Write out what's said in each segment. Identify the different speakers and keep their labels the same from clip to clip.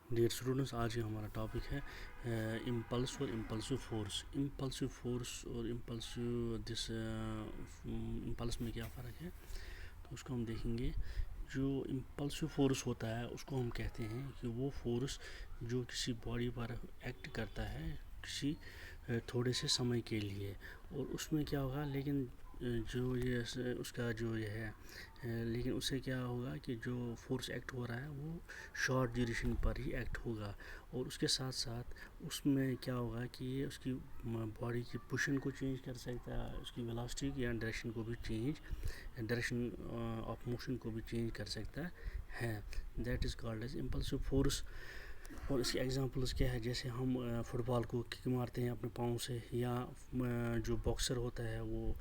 Speaker 1: Dear students, आज का हमारा टॉपिक है इम्पल्स और इम्पल्सिव फोर्स। इम्पल्सिव फोर्स और इम्पल्स में क्या फ़र्क है, तो उसको हम देखेंगे। जो इम्पल्सिव फोर्स होता है उसको हम कहते हैं कि वो फोर्स जो किसी बॉडी पर एक्ट करता है किसी थोड़े से समय के लिए, और उसमें क्या होगा, लेकिन जो ये उसका जो ये है, लेकिन उससे क्या होगा कि जो फोर्स एक्ट हो रहा है वो शॉर्ट ड्यूरेशन पर ही एक्ट होगा। और उसके साथ साथ उसमें क्या होगा कि ये उसकी बॉडी की पोजीशन को चेंज कर सकता है, उसकी वेलोसिटी या डायरेक्शन को भी डायरेक्शन ऑफ मोशन को भी चेंज कर सकता है। That is called as impulsive force. और इसके एग्जांपल्स क्या है, जैसे हम फुटबॉल को किक मारते हैं अपने पाँव से, या जो बॉक्सर होता है वो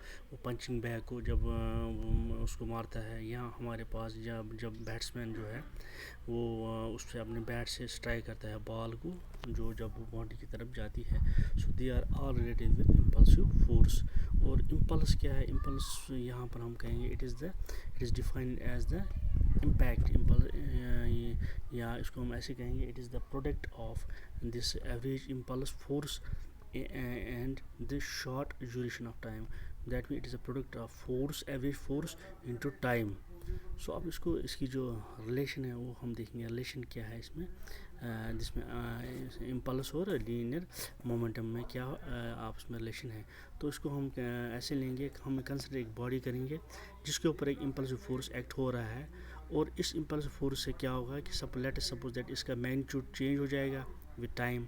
Speaker 1: पंचिंग बैग को जब उसको मारता है, या हमारे पास जब जब बैट्समैन जो है वो उससे अपने बैट से स्ट्राइक करता है बॉल को, जो जब वो बॉडी की तरफ जाती है। So they are all related with impulsive force. और इम्पल्स क्या है, इम्पल्स यहाँ पर हम कहेंगे it is defined as the impact. या इसको हम ऐसे कहेंगे, it is the product of this average impulse force and this short duration of time. That means it is a product of force, average force into time. सो अब इसकी जो relation है वो हम देखेंगे। रिलेशन क्या है इसमें, जिसमें इम्पल्स और लीनियर मोमेंटम में क्या आपस में रिलेशन है। तो इसको हम ऐसे लेंगे, हम कंसिडर एक बॉडी करेंगे जिसके ऊपर एक इम्पल्सिव फोर्स एक्ट हो रहा है, और इस इम्पल्सिव फोर्स से क्या होगा कि लेट अस सपोज दैट इसका मैग्नीट्यूड चेंज हो जाएगा विद टाइम।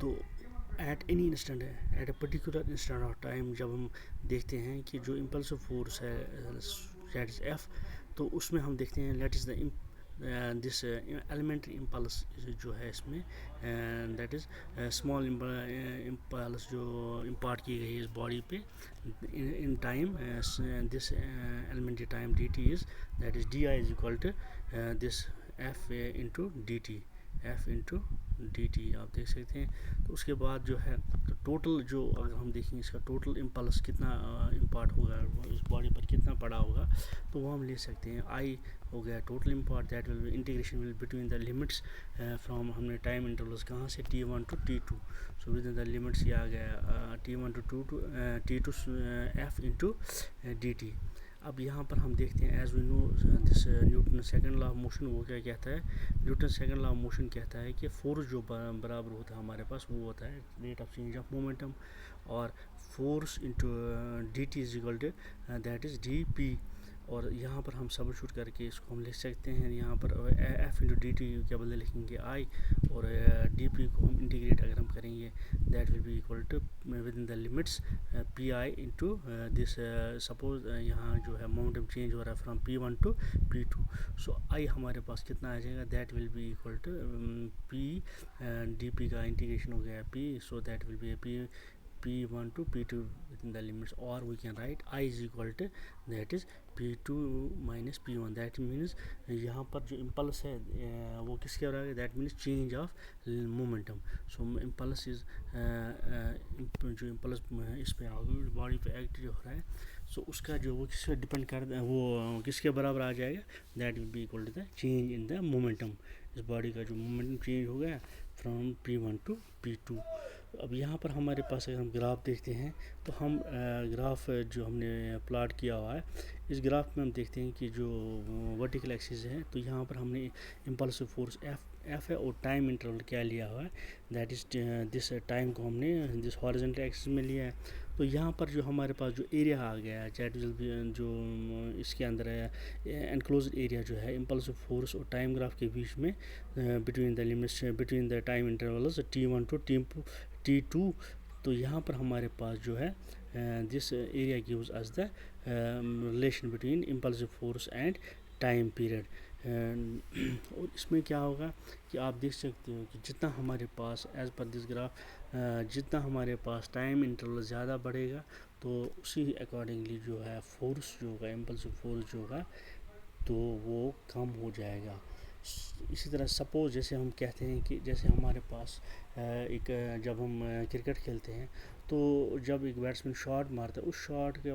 Speaker 1: तो एट एनी इंस्टेंट है, at a particular instant of time, जब हम देखते हैं कि जो इम्पल्सिव फोर्स है दैट इज़ एफ, तो उसमें हम देखते हैं let is the this elementary impulse जो है इसमें, दैट इज़ स्मॉल इम्पल्स जो इम्पार्ट की गई है इस बॉडी पे in time. This elementary time D T is that is d I is equal to this F into d t, F into d t आप देख सकते हैं। तो उसके बाद जो है, तो टोटल जो अगर हम देखेंगे इसका टोटल इम्पल्स कितना इम्पार्ट होगा, इस बॉडी पर कितना पड़ा होगा, तो वो हम ले सकते हैं आई हो गया total impart. That will integration will between the limits from, हमने टाइम इंटरवल्स कहाँ से T1 to T2। So within the limits ये आ गया T1 to T2 F into d t. अब यहाँ पर हम देखते हैं as we know this Newton second law of motion, वो क्या कहता है, Newton second law of motion कहता है कि फोर्स जो बराबर होता है हमारे पास, वो होता है rate of change of momentum, और force into d t is equal to that is d p. और यहाँ पर हम सबस्टिट्यूट करके इसको हम लिख सकते हैं, यहाँ पर एफ इंटू डी टी के बदले लिखेंगे आई, और डी पी को हम इंटीग्रेट अगर हम करेंगे that will be equal to within the limits p I into this, suppose यहाँ जो है मोमेंटम चेंज हो रहा है फ्रॉम P1 टू P2। सो आई हमारे पास कितना आ जाएगा, that will be equal to p d p का इंटीग्रेशन हो गया p, so that will be P1 to P2 within the limits, or we can write I is equal to that is P2 minus P1। that means यहाँ पर जो impulse है वो किसके बराबर है, that means change of momentum। so impulse is जो impulse इस पे बॉडी पे एक्ट जो हो रहा है, सो उसका जो वो किस पे डिपेंड कर वो किसके बराबर आ जाएगा, that will be equal to the change in the momentum. इस बॉडी का जो मोमेंटम चेंज हो गया फ्रॉम P1 टू P2। अब यहाँ पर हमारे पास अगर हम ग्राफ देखते हैं, तो हम ग्राफ जो हमने प्लॉट किया हुआ है, इस ग्राफ में हम देखते हैं कि जो वर्टिकल एक्सिस है, तो यहाँ पर हमने इम्पल्सिव फोर्स एफ है, और टाइम इंटरवल क्या लिया हुआ है, दैट इज़ दिस टाइम को हमने दिस हॉरिजॉन्टल एक्सिस में लिया है। तो यहाँ पर जो हमारे पास जो एरिया आ गया है, दैट विल बी जो इसके अंदर है एनक्लोज एरिया जो है इम्पल्सिव फोर्स और टाइम ग्राफ के बीच में, between the limits between the time intervals T1 to T2। तो यहाँ पर हमारे पास जो है this area gives us the relation between impulsive force and time period. और इसमें क्या होगा कि आप देख सकते हो कि जितना हमारे पास एज पर दिस ग्राफ, जितना हमारे पास टाइम इंटरवल ज़्यादा बढ़ेगा, तो उसी अकॉर्डिंगली जो है फोर्स जो होगा, इम्पल्सिव फोर्स जो होगा, तो वो कम हो जाएगा। इसी तरह सपोज़ जैसे हम कहते हैं कि जैसे हमारे पास जब हम क्रिकेट खेलते हैं तो जब एक बैट्समैन शॉट मारता है, उस शॉट के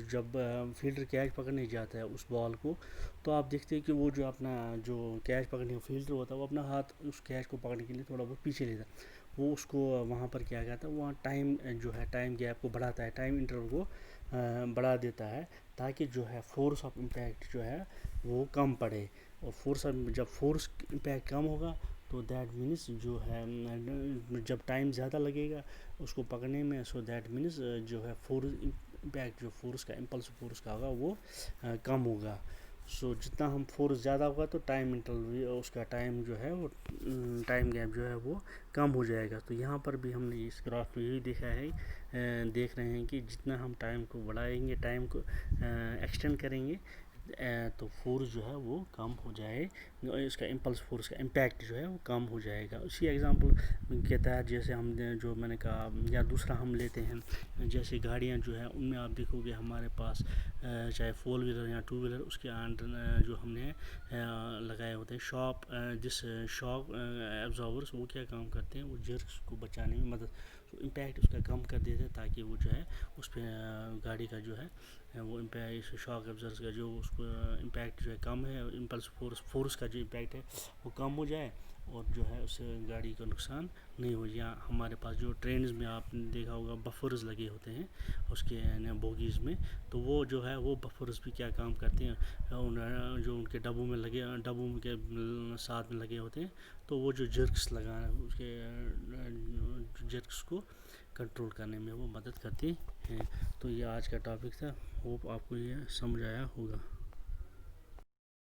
Speaker 1: जब फील्डर कैच पकड़ने जाता है उस बॉल को, तो आप देखते हैं कि वो जो अपना जो कैच पकड़ने का फील्डर होता है वो अपना हाथ उस कैच को पकड़ने के लिए थोड़ा बहुत पीछे लेता है। वो उसको वहाँ पर क्या कहता है, वहाँ टाइम जो है टाइम गैप को बढ़ाता है, टाइम इंटरवल को बढ़ा देता है, ताकि जो है फोर्स ऑफ इम्पैक्ट जो है वो कम पड़े। और जब फोर्स इम्पैक्ट कम होगा तो दैट मीन्स जो है जब टाइम ज़्यादा लगेगा उसको पकड़ने में, सो दैट मीन्स जो है फोर्स इम्पैक्ट जो फोर्स का इम्पल्स फोर्स का होगा वो कम होगा। सो जितना हम फोर्स ज़्यादा होगा तो टाइम इंटरवल उसका टाइम जो है वो टाइम गैप जो है वो कम हो जाएगा। तो यहाँ पर भी हमने इस ग्राफ में यही देखा है, देख रहे हैं कि जितना हम टाइम को बढ़ाएंगे, टाइम को एक्सटेंड करेंगे, तो फोर्स जो है वो कम हो जाए, इसका इम्पल्स फोर्स का इम्पैक्ट जो है वो कम हो जाएगा। उसी एग्जांपल के तहत जैसे हम जो मैंने कहा, या दूसरा हम लेते हैं जैसे गाड़ियाँ जो है उनमें आप देखोगे हमारे पास चाहे 4 व्हीलर या 2 व्हीलर, उसके अंडर जो हमने लगाए होते हैं शॉक एब्जॉर्बर्स, वो क्या काम करते हैं, वो जर्क्स को बचाने में मदद, इम्पैक्ट उसका कम कर देते हैं, ताकि वो जो है उस पर गाड़ी का जो है वो इम्पैक्ट शॉक एब्जॉर्बर्स का जो उसको इम्पैक्ट जो है कम है, इम्पल्स फोर्स का जो इम्पैक्ट है वो कम हो जाए, और जो है उससे गाड़ी का नुकसान नहीं हो। या हमारे पास जो ट्रेन्स में आपने देखा होगा बफर्स लगे होते हैं उसके बोगीज़ में, तो वो जो है वो बफर्स भी क्या काम करते हैं, जो उनके डब्बों के साथ में लगे होते हैं, तो वो जो जर्क्स लगाना उसके जर्क्स को कंट्रोल करने में वो मदद करती हैं। तो ये आज का टॉपिक था, होप आपको ये समझ आया होगा।